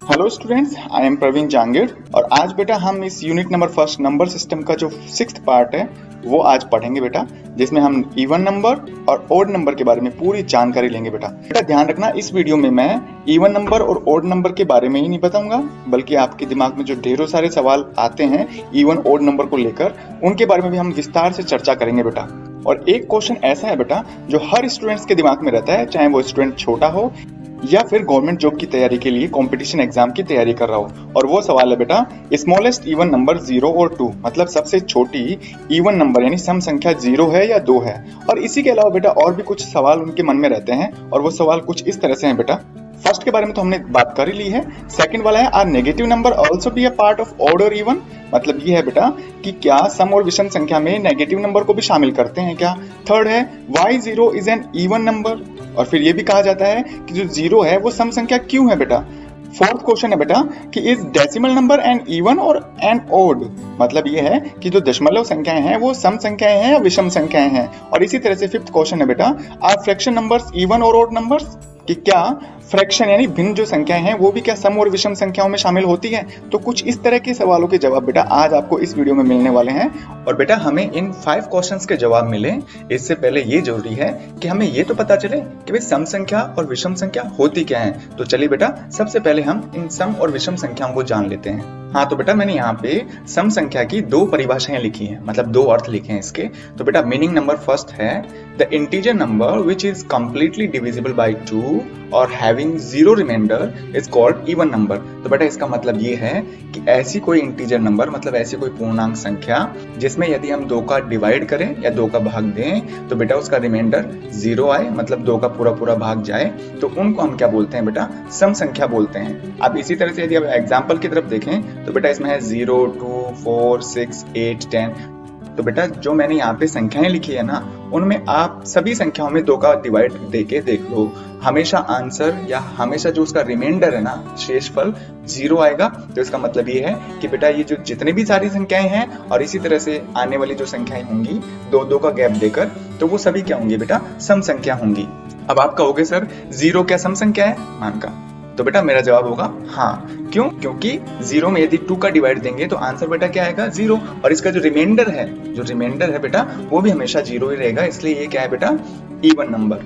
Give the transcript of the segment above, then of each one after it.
Hello students, I am Praveen Jangid और आज बेटा हम इस unit number first number system का जो सिक्स्थ पार्ट है वो आज पढ़ेंगे बेटा, जिसमें हम इवन नंबर और ओड नंबर के बारे में पूरी जानकारी लेंगे। बेटा ध्यान रखना, इस वीडियो में मैं इवन नंबर और ओड नंबर के बारे में ही नहीं बताऊंगा, बल्कि आपके दिमाग में जो ढेरों सारे सवाल आते हैं इवन ओड नंबर को लेकर, उनके बारे में भी हम विस्तार से चर्चा करेंगे बेटा। और एक क्वेश्चन ऐसा है बेटा जो हर स्टूडेंट्स के दिमाग में रहता है, चाहे वो स्टूडेंट छोटा हो या फिर गवर्नमेंट जॉब की तैयारी के लिए कंपटीशन एग्जाम की तैयारी कर रहा हो। और वो सवाल है बेटा, स्मॉलेस्ट इवन नंबर 0 और 2, मतलब सबसे छोटी इवन नंबर यानी सम संख्या 0 है या 2 है। और इसी के अलावा बेटा और भी कुछ सवाल उनके मन में रहते हैं, और वो सवाल कुछ इस तरह से हैं बेटा। फर्स्ट के बारे में तो हमने बात कर ही ली है। सेकंड वाला है, are negative number also be a part of odd और इवन, मतलब ये है बेटा कि क्या सम और विषम संख्या में नेगेटिव नंबर को भी शामिल करते हैं क्या। थर्ड है, why 0 is an even number, और फिर ये भी कहा जाता है कि जो 0 है वो सम संख्या क्यों है बेटा। फोर्थ क्वेश्चन है बेटा कि is decimal number an even और एन ओड, मतलब ये है कि जो दशमलव संख्याएं हैं वो सम संख्याएं हैं या विषम संख्याएं हैं। और इसी तरह से फिफ्थ क्वेश्चन है बेटा, आर फ्रैक्शन नंबर्स इवन और ओड नंबर्स, कि क्या फ्रैक्शन यानी भिन्न जो संख्याएं हैं वो भी क्या सम और विषम संख्याओं में शामिल होती हैं। तो कुछ इस तरह के सवालों के जवाब बेटा आज आपको इस वीडियो में मिलने वाले हैं। और बेटा हमें इन 5 क्वेश्चंस के जवाब मिले, इससे पहले ये जरूरी है कि हमें ये तो पता चले कि भाई सम संख्या और विषम संख्या होती क्या है। तो चलिए बेटा सबसे पहले हम इन सम और विषम संख्याओं को जान लेते हैं। हाँ तो बेटा मैंने यहाँ पे सम संख्या की 2 परिभाषाएं लिखी हैं, मतलब 2 अर्थ लिखे हैं इसके। तो बेटा मीनिंग नंबर फर्स्ट है, the integer number which is completely divisible by 2 और having 0 remainder is called even number. तो बेटा इसका मतलब ये है कि ऐसी कोई इंटीजर नंबर, मतलब ऐसी कोई पूर्णांक संख्या जिसमें यदि हम 2 का डिवाइड करें या 2 का भाग दें तो बेटा उसका रिमाइंडर 0 आए, मतलब 2 का पूरा भाग जाए, तो उनको हम क्या बोलते हैं बेटा, सम संख्या बोलते हैं। अब इसी तरह से यदि आप एग्जाम्पल की तरफ देखें तो बेटा इसमें है 0, 2, 4, 6, 8, 10। तो बेटा जो मैंने यहाँ पे संख्याएं लिखी है ना, उनमें आप सभी संख्याओं में 2 का डिवाइड देके देख लो, हमेशा आंसर या हमेशा जो उसका रिमाइंडर है ना, शेषफल 0 आएगा। तो इसका मतलब ये है कि बेटा ये जो जितनी भी सारी संख्याएं हैं और इसी तरह से आने वाली जो संख्याएं होंगी 2-2 का गैप देकर, तो वो सभी क्या होंगी बेटा, सम संख्या होंगी। अब आप कहोगे सर 0 क्या सम संख्या है मान का, तो बेटा मेरा जवाब होगा हाँ। क्यों? क्योंकि 0 में यदि 2 का डिवाइड देंगे तो आंसर बेटा क्या आएगा, 0, और इसका जो रिमाइंडर है बेटा वो भी हमेशा 0 ही रहेगा, इसलिए ये क्या है बेटा, इवन नंबर।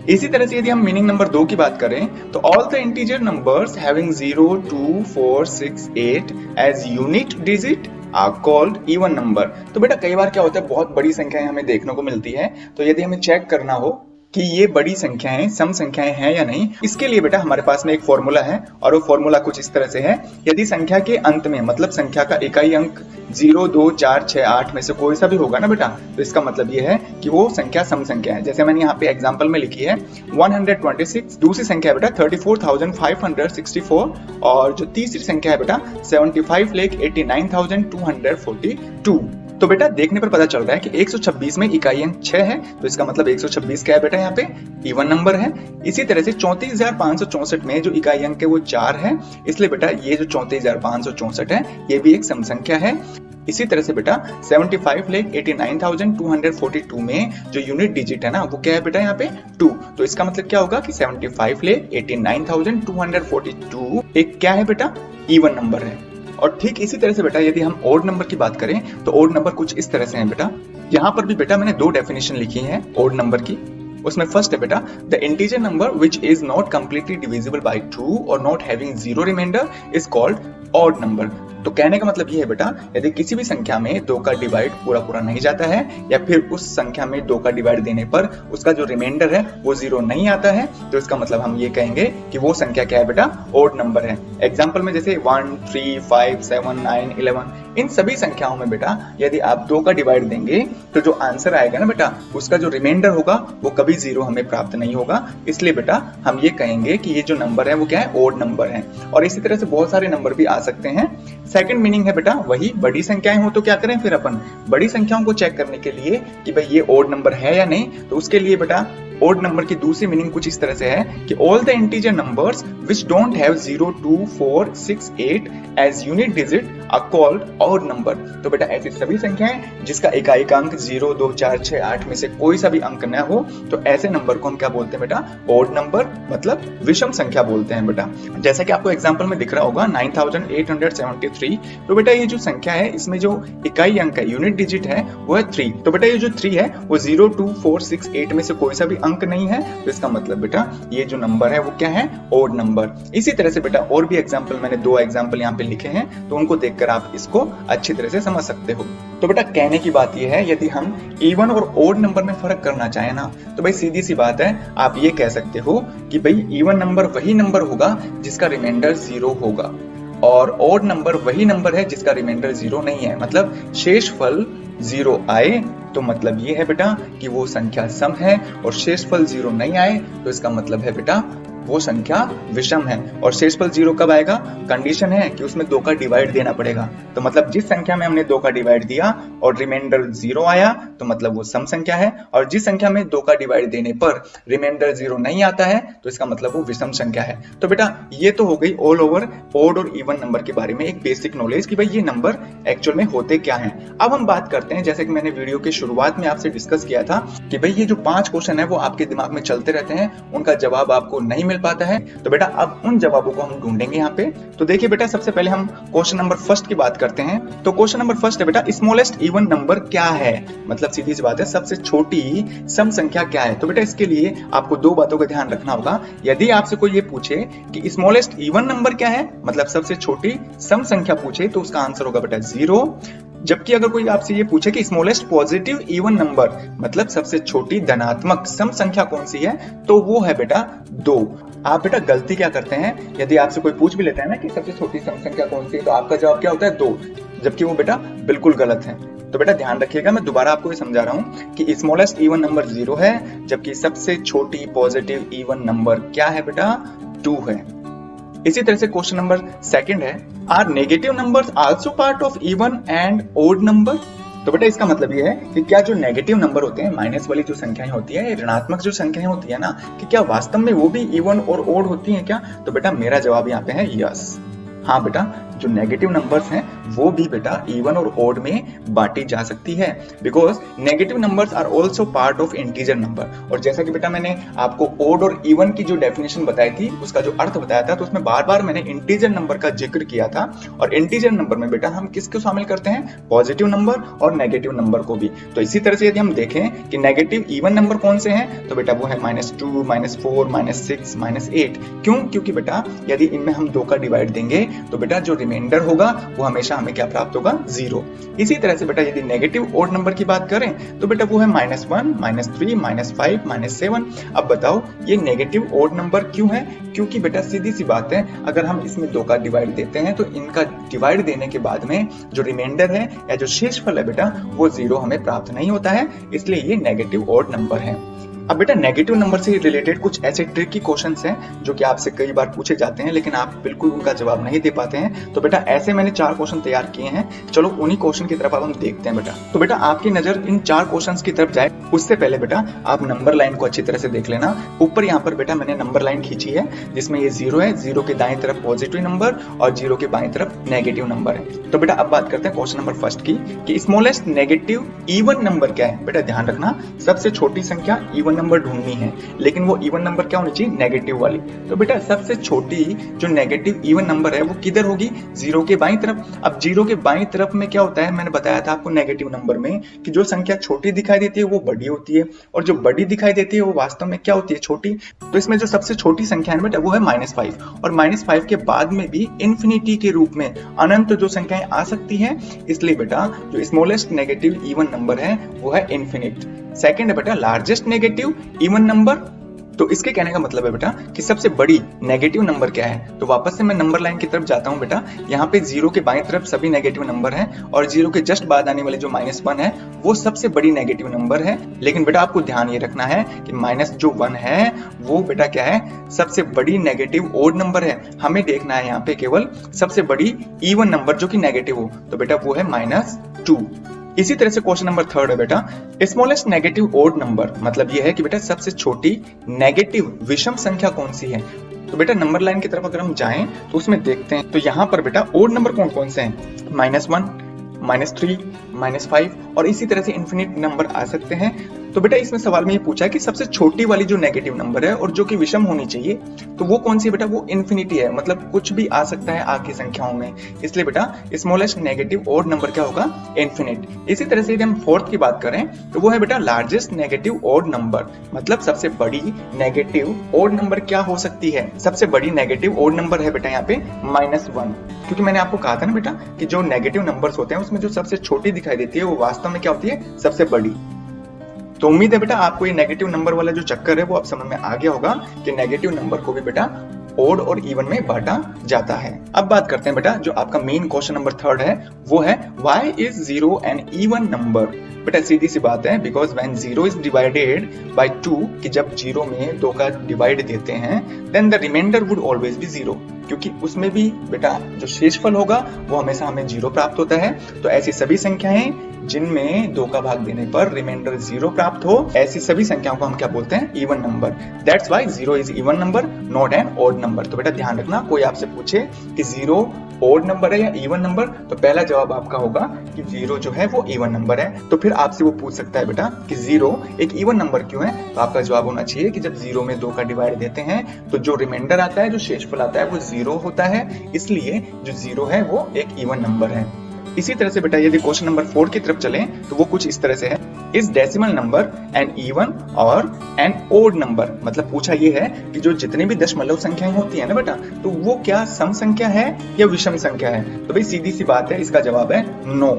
इसी तरह से यदि हम मीनिंग नंबर 2 की बात करें तो all the integer numbers having 0, 2, 4, 6, 8 as unit digit are called even number. तो बेटा कई बार क्या होता है, बहुत बड़ी संख्याएं हमें देखने को मिलती है, तो यदि हमें चेक करना हो कि ये बड़ी संख्याएं सम संख्याएं हैं या नहीं, इसके लिए बेटा हमारे पास में एक फॉर्मूला है, और वो फॉर्मूला कुछ इस तरह से है, यदि संख्या के अंत में, मतलब संख्या का इकाई अंक 0, 2, 4, 6, 8 में से कोई सा भी होगा ना बेटा, तो इसका मतलब ये है कि वो संख्या सम संख्या है। जैसे मैंने यहाँ पे एग्जांपल में लिखी है 126, दूसरी संख्या है बेटा 34,564, और जो तीसरी संख्या है बेटा 75,89,242। तो बेटा देखने पर पता चल रहा है कि 126 में इकाई अंक 6 है, तो इसका मतलब 126 क्या है बेटा, यहाँ पे इवन नंबर है। इसी तरह से 34,564 में जो इकाई अंक है वो 4 है, इसलिए बेटा ये जो 34,564 है ये भी एक सम संख्या है। इसी तरह से बेटा 75,89,242 में जो यूनिट डिजिट है ना वो क्या है बेटा, यहाँ पे 2, तो इसका मतलब क्या होगा कि 75,89,242 एक क्या है बेटा, इवन नंबर है। और ठीक इसी तरह से बेटा यदि हम ओड नंबर की बात करें तो ओड नंबर कुछ इस तरह से हैं बेटा। यहाँ पर भी बेटा मैंने 2 डेफिनेशन लिखी है ओड नंबर की। उसमें फर्स्ट है बेटा, the integer number which is not completely divisible by 2 और not having 0 remainder is called odd number. तो कहने का मतलब ये है बेटा, यदि किसी भी संख्या में 2 का डिवाइड पूरा नहीं जाता है, या फिर उस संख्या में 2 का डिवाइड देने पर उसका जो रिमाइंडर है वो 0 नहीं आता है, तो इसका मतलब हम ये कहेंगे कि वो संख्या क्या है बेटा, ऑड नंबर है। एग्जाम्पल में जैसे 1, 3, 5, 7, 9, 11, इन सभी संख्याओं में बेटा यदि आप 2 का डिवाइड देंगे तो जो आंसर आएगा ना बेटा, उसका जो रिमाइंडर होगा वो कभी 0 हमें प्राप्त नहीं होगा, इसलिए बेटा हम ये कहेंगे कि ये जो नंबर है वो क्या है, ऑड नंबर है। और इसी तरह से बहुत सारे नंबर भी आ सकते हैं। सेकंड मीनिंग है बेटा वही, बड़ी संख्याएं हो तो क्या करें, फिर अपन बड़ी संख्याओं को चेक करने के लिए कि भाई ये ओड नंबर है या नहीं, तो उसके लिए बेटा ओड नंबर की दूसरी मीनिंग कुछ इस तरह से है कि all the integer numbers which don't have 0, 2, 4, 6, 8 as unit digit are called odd number. तो बेटा ऐसी सभी संख्याएं जिसका इकाई का अंक 0, 2, 4, 6, 8 में से कोई सा भी अंक न हो, तो ऐसे नंबर को हम क्या बोलते हैं बेटा? ऑड नंबर, मतलब विषम संख्या बोलते हैं बेटा। जैसा कि आपको एग्जांपल में दिख रहा होगा 9873। तो बेटा ये जो संख्या है इसमें जो इकाई अंक है, यूनिट डिजिट है, वो है 3। तो बेटा ये जो 3 है वो 0, 2, 4, 6, 8 में से कोई सा भी अंक नहीं है, तो इसका मतलब बेटा ये जो नंबर है वो क्या है? Odd number. इसी तरह से बेटा और भी एग्जांपल, मैंने 2 एग्जांपल यहाँ पे लिखे हैं, तो उनको देखकर आप इसको अच्छी तरह से समझ सकते हो। तो बेटा कहने की बात ये है, यदि हम इवन और ऑड नंबर में फर्क करना चाहें ना, तो भाई सीधी सी बात है, आप ये कह सकते हो कि भाई इवन नंबर वही नंबर होगा जिसका रिमाइंडर 0 होगा, और ऑड नंबर वही नंबर है जिसका रिमाइंडर 0 नहीं है। मतलब शेषफल 0 आए तो मतलब ये है बेटा कि वो संख्या सम है, और शेषफल 0 नहीं आए तो इसका मतलब है बेटा वो संख्या विषम है। और शेषफल 0 कब आएगा? कंडीशन है कि उसमें 2 का डिवाइड देना पड़ेगा। तो मतलब जिस संख्या में हमने 2 का डिवाइड दिया और रिमाइंडर 0 आया तो मतलब वो सम संख्या है, और जिस संख्या में 2 का डिवाइड देने पर रिमाइंडर 0 नहीं आता है तो इसका मतलब वो विषम संख्या है। तो बेटा ये तो हो गई ऑल ओवर ऑड और इवन नंबर के बारे में एक बेसिक नॉलेज कि भाई ये नंबर एक्चुअल में होते क्या हैं। अब हम बात करते हैं, जैसे कि मैंने वीडियो के शुरुआत में आपसे डिस्कस किया था कि भाई ये जो 5 क्वेश्चन है वो आपके दिमाग में चलते रहते हैं, उनका जवाब आपको नहीं मिल पाता है। तो बेटा अब उन जवाबों को हम ढूंढेंगे यहाँ पे। तो देखिए बेटा, सबसे पहले हम क्वेश्चन नंबर फर्स्ट की बात करते हैं। तो क्वेश्चन नंबर फर्स्ट है बेटा, स्मॉलेस्ट इवन नंबर क्या है? मतलब सीधी सी बात है, सबसे छोटी सम संख्या क्या है? तो बेटा इसके लिए आपको 2 बातों का ध्यान रखना होगा। यदि आपसे कोई ये पूछे कि स्मॉलेस्ट इवन नंबर क्या है, मतलब सबसे छोटी सम संख्या पूछे, तो उसका आंसर होगा बेटा 0। जबकि अगर कोई आपसे ये पूछे कि स्मॉलेस्ट पॉजिटिव इवन नंबर, मतलब सबसे छोटी धनात्मक सम संख्या कौन सी है, तो वो है बेटा 2। आप बेटा गलती क्या करते हैं, यदि आपसे कोई पूछ भी लेता है ना कि सबसे छोटी सम संख्या कौन सी है, तो आपका जवाब क्या होता है? 2, जबकि वो बेटा बिल्कुल गलत है। तो बेटा ध्यान रखिएगा, मैं दोबारा आपको ये समझा रहा हूँ कि स्मॉलेस्ट इवन नंबर 0 है, जबकि सबसे छोटी पॉजिटिव इवन नंबर क्या है बेटा? 2 है। इसी तरह से क्वेश्चन नंबर सेकंड है, are negative numbers also part of even and odd number? तो बेटा इसका मतलब ये है कि क्या जो नेगेटिव नंबर होते हैं, माइनस वाली जो संख्याएं होती है, ऋणात्मक जो संख्याएं होती है ना, कि क्या वास्तव में वो भी इवन और ओड होती हैं क्या? तो बेटा मेरा जवाब यहाँ पे है यस। हाँ बेटा, जो नेगेटिव नंबर्स हैं वो भी बेटा इवन और ओड में बांटी जा सकती है, because negative numbers are also part of integer number. और जैसा कि बेटा मैंने आपको ओड और इवन की जो डेफिनेशन बताई थी, उसका जो अर्थ बताया था, तो उसमें बार बार मैंने इंटीजर नंबर का जिक्र किया था। और इंटीजर नंबर में बेटा हम किसको शामिल करते हैं? पॉजिटिव नंबर और नेगेटिव नंबर को भी। तो इसी तरह से यदि हम देखें कि नेगेटिव इवन नंबर कौन से हैं, तो बेटा वो है -2, -4, -6, -8। क्यों? क्योंकि बेटा यदि इनमें हम 2 का डिवाइड देंगे तो बेटा जो रिमाइंडर होगा वो हमेशा हमें क्या प्राप्त होगा? 0। इसी तरह से बेटा यदि नेगेटिव ओड नंबर की बात करें तो बेटा वो है -1, -3, -5, -7। अब बताओ ये नेगेटिव ओड नंबर क्यों है? क्योंकि बेटा सीधी सी बात है, अगर हम इसमें 2 का डिवाइड देते हैं तो इनका डिवाइड देने के बाद में जो रिमाइंडर है या जो शेषफल है बेटा वो 0 हमें प्राप्त नहीं होता है, इसलिए ये नेगेटिव ओड नंबर है। अब बेटा नेगेटिव नंबर से रिलेटेड कुछ ऐसे ट्रिकी क्वेश्चंस हैं जो कि आपसे कई बार पूछे जाते हैं, लेकिन आप बिल्कुल उनका जवाब नहीं दे पाते हैं। तो बेटा ऐसे मैंने 4 क्वेश्चन तैयार किए हैं, चलो उन्हीं क्वेश्चन की तरफ अब हम देखते हैं बेटा। तो बेटा आपकी नजर इन 4 क्वेश्चंस की तरफ जाए उससे पहले बेटा आप नंबर लाइन को अच्छी तरह से देख लेना। ऊपर यहाँ पर बेटा मैंने नंबर लाइन खींची है जिसमें ये 0 है, 0 के दाएं तरफ पॉजिटिव नंबर और 0 के बाएं तरफ नेगेटिव नंबर है। तो बेटा अब बात करते हैं क्वेश्चन नंबर फर्स्ट की कि स्मॉलेस्ट नेगेटिव इवन नंबर क्या है? बेटा ध्यान रखना, सबसे छोटी संख्या इवन नंबर ढूंढनी है, लेकिन वो इवन नंबर क्या होनी चाहिए? नेगेटिव वाली। तो बेटा सबसे छोटी जो नेगेटिव इवन नंबर है वो किधर होगी? 0 के बाईं तरफ। अब 0 के बाईं तरफ में क्या होता है, मैंने बताया था आपको नेगेटिव नंबर में कि जो संख्या छोटी दिखाई देती है वो बड़ी होती है, और जो बड़ी दिखाई देती है वो वास्तव में क्या होती है? छोटी। तो इसमें जो सबसे छोटी संख्या है बेटा वो है -5, और -5 के बाद में भी इंफिनिटी के रूप में अनंत जो संख्याएं आ सकती हैं, इसलिए बेटा जो स्मॉलेस्ट नेगेटिव इवन नंबर है वो है इनफिनिट। सेकंड है बेटा लार्जेस्ट नेगेटिव इवन नंबर। तो इसके कहने का मतलब है बेटा कि सबसे बड़ी नेगेटिव नंबर क्या है? तो वापस से मैं नंबर लाइन की तरफ जाता हूं बेटा। यहाँ पे 0 के बाएं तरफ सभी नेगेटिव नंबर हैं, और 0 के जस्ट बाद आने वाले जो -1 है वो सबसे बड़ी नेगेटिव नंबर है। लेकिन बेटा आपको ध्यान ये रखना है कि -1 है वो बेटा क्या है? सबसे बड़ी नेगेटिव ओड नंबर है। हमें देखना है यहाँ पे केवल सबसे बड़ी इवन नंबर जो कि नेगेटिव हो, तो बेटा वो है -2। इसी तरह से क्वेश्चन नंबर 3 है बेटा, स्मॉलेस्ट नेगेटिव ओड नंबर, मतलब ये है कि बेटा सबसे छोटी नेगेटिव विषम संख्या कौन सी है। तो बेटा नंबर लाइन की तरफ अगर हम जाएं तो उसमें देखते हैं, तो यहाँ पर बेटा ओड नंबर कौन कौन से हैं, -1, -3, -5 और इसी तरह से इन्फिनिट नंबर आ सकते हैं। तो बेटा इसमें सवाल में ये पूछा है कि सबसे छोटी वाली जो नेगेटिव नंबर है और जो कि विषम होनी चाहिए, तो वो कौन सी बेटा, वो इन्फिनिटी है, मतलब कुछ भी आ सकता है आगे संख्याओं में, इसलिए बेटा स्मॉलेस्ट नेगेटिव ओड नंबर क्या होगा, इन्फिनिट। इसी तरह से यदि हम फोर्थ की बात करें तो वो है बेटा लार्जेस्ट नेगेटिव ओड नंबर, मतलब सबसे बड़ी नेगेटिव ओड नंबर क्या हो सकती है। सबसे बड़ी नेगेटिव ओड नंबर है बेटा यहाँ पे -1, क्योंकि मैंने आपको कहा था ना बेटा कि जो नेगेटिव नंबर्स होते हैं उसमें जो सबसे छोटी दिखाई देती है वो वास्तव में क्या होती है, सबसे बड़ी। तो उम्मीद है बेटा आपको ये नेगेटिव नंबर वाला जो चक्कर है वो अब समझ में आ गया होगा कि नेगेटिव नंबर को भी बेटा ओड और इवन में बांटा जाता है। अब बात करते हैं बेटा जो आपका मेन क्वेश्चन नंबर 3 है, वो है why is 0 an even number. बेटा सीधी सी बात है, because when 0 is divided by 2, कि जब 0 में 2 का डिवाइड देते हैं, then the remainder would always be 0, क्योंकि उसमें भी बेटा जो शेषफल होगा वो हमेशा हमें 0 प्राप्त होता है। तो ऐसी सभी संख्याएं जिनमें 2 का भाग देने पर रिमाइंडर 0 प्राप्त हो, ऐसी सभी संख्याओं को हम क्या बोलते हैं, even number. That's why 0 is even number not an odd number. तो बेटा ध्यान रखना, कोई आपसे पूछे कि 0 ऑड नंबर है या इवन नंबर, तो पहला जवाब आपका होगा कि 0 जो है वो इवन नंबर है। तो फिर आपसे वो पूछ सकता है बेटा कि 0 एक इवन नंबर क्यों है, तो आपका जवाब होना चाहिए कि जब 0 में 2 का डिवाइड देते हैं तो जो रिमाइंडर आता है, जो शेषफल आता है वो 0 होता है, इसलिए जो 0 है वो एक इवन नंबर है। इसी तरह से बेटा यदि क्वेश्चन नंबर 4 की तरफ चलें तो वो कुछ इस तरह से है, is decimal number an even और एन ओड नंबर, मतलब पूछा ये है कि जो जितनी भी दशमलव संख्याएं होती है ना बेटा, तो वो क्या सम संख्या है या विषम संख्या है। तो भाई सीधी सी बात है, इसका जवाब है नो।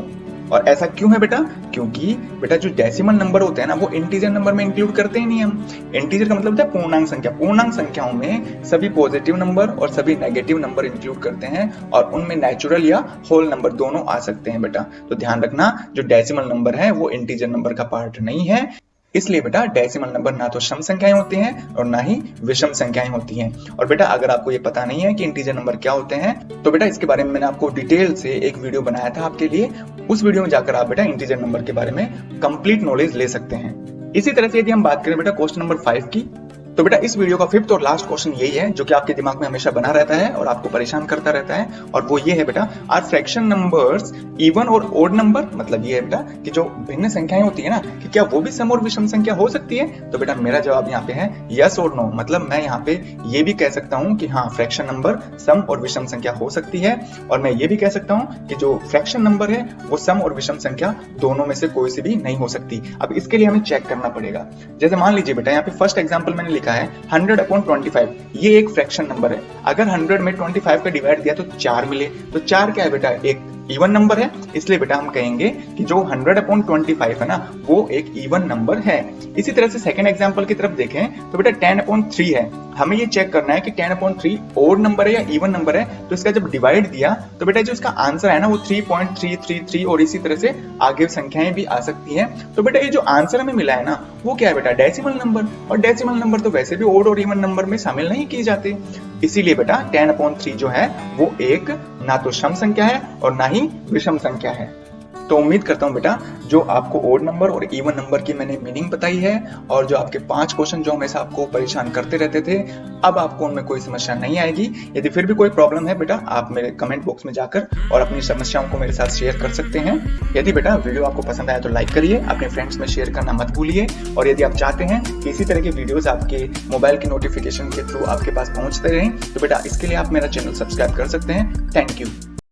और ऐसा क्यों है बेटा, क्योंकि बेटा जो डेसिमल नंबर होते हैं ना वो इंटीजर नंबर में इंक्लूड करते ही नहीं हम। इंटीजर का मतलब होता है पूर्णांक संख्या। पूर्णांक संख्याओं में सभी पॉजिटिव नंबर और सभी नेगेटिव नंबर इंक्लूड करते हैं और उनमें नेचुरल या होल नंबर दोनों आ सकते हैं बेटा। तो ध्यान रखना, जो डेसिमल नंबर है वो इंटीजर नंबर का पार्ट नहीं है, इसलिए बेटा डेसिमल नंबर ना तो सम संख्याएं होती हैं और ना ही विषम संख्याएं होती हैं। और बेटा अगर आपको ये पता नहीं है कि इंटीजर नंबर क्या होते हैं, तो बेटा इसके बारे में मैंने आपको डिटेल से एक वीडियो बनाया था आपके लिए, उस वीडियो में जाकर आप बेटा इंटीजर नंबर के बारे में कंप्लीट नॉलेज ले सकते हैं। इसी तरह से यदि हम बात करें बेटा क्वेश्चन नंबर 5 की, तो बेटा इस वीडियो का 5th और लास्ट क्वेश्चन यही है जो कि आपके दिमाग में हमेशा बना रहता है और आपको परेशान करता रहता है, और वो ये है बेटा, आर फ्रैक्शन नंबर्स इवन और ओड नंबर। मतलब ये है बेटा कि जो भिन्न संख्याएं होती है ना, कि क्या वो भी सम और विषम संख्या हो सकती है। तो बेटा मेरा जवाब यहाँ पे है यस और नो, मतलब मैं यहाँ पे ये भी कह सकता हूँ कि हाँ फ्रैक्शन नंबर सम और विषम संख्या हो सकती है, और मैं ये भी कह सकता हूँ कि जो फ्रैक्शन नंबर है वो सम और विषम संख्या दोनों में से कोई सी भी नहीं हो सकती। अब इसके लिए हमें चेक करना पड़ेगा। जैसे मान लीजिए बेटा यहाँ पे फर्स्ट एग्जाम्पल मैंने लिखा है 100/25, ये एक फ्रैक्शन नंबर है। अगर 100 में 25 का डिवाइड दिया तो 4 मिले, तो 4 क्या है बेटा, एक इवन नंबर है, इसलिए बेटा हम कहेंगे कि जो 100/25 है ना वो एक इवन नंबर है। इसी तरह से सेकंड एग्जांपल की तरफ देखें तो बेटा 10/3 है। हमें ये चेक करना है कि 10/3 ओड नंबर है या इवन नंबर है। तो इसका जब डिवाइड दिया तो बेटा जो इसका आंसर है ना वो 3.333 और इसी तरह से आगे संख्याएं भी आ सकती हैं। तो बेटा ये जो आंसर हमें मिला है ना वो क्या है बेटा, डेसिमल नंबर, और डेसिमल नंबर तो वैसे भी ओड और इवन नंबर में शामिल नहीं किए जाते। इसीलिए बेटा 10/3 जो है वो एक ना तो सम संख्या है और ना ही विषम संख्या है। तो उम्मीद करता हूं बेटा जो आपको ओड नंबर और इवन नंबर की मैंने मीनिंग बताई है, और जो आपके 5 क्वेश्चन जो हमेशा आपको परेशान करते रहते थे, अब आपको उनमें कोई समस्या नहीं आएगी। यदि फिर भी कोई प्रॉब्लम है बेटा, आप मेरे कमेंट बॉक्स में जाकर और अपनी समस्याओं को मेरे साथ शेयर कर सकते हैं। यदि बेटा वीडियो आपको पसंद आया तो लाइक करिए, अपने फ्रेंड्स में शेयर करना मत भूलिए, और यदि आप चाहते हैं कि इसी तरह के वीडियोस आपके मोबाइल की नोटिफिकेशन के थ्रू आपके पास पहुंचते रहें, तो बेटा इसके लिए आप मेरा चैनल सब्सक्राइब कर सकते हैं। Thank you.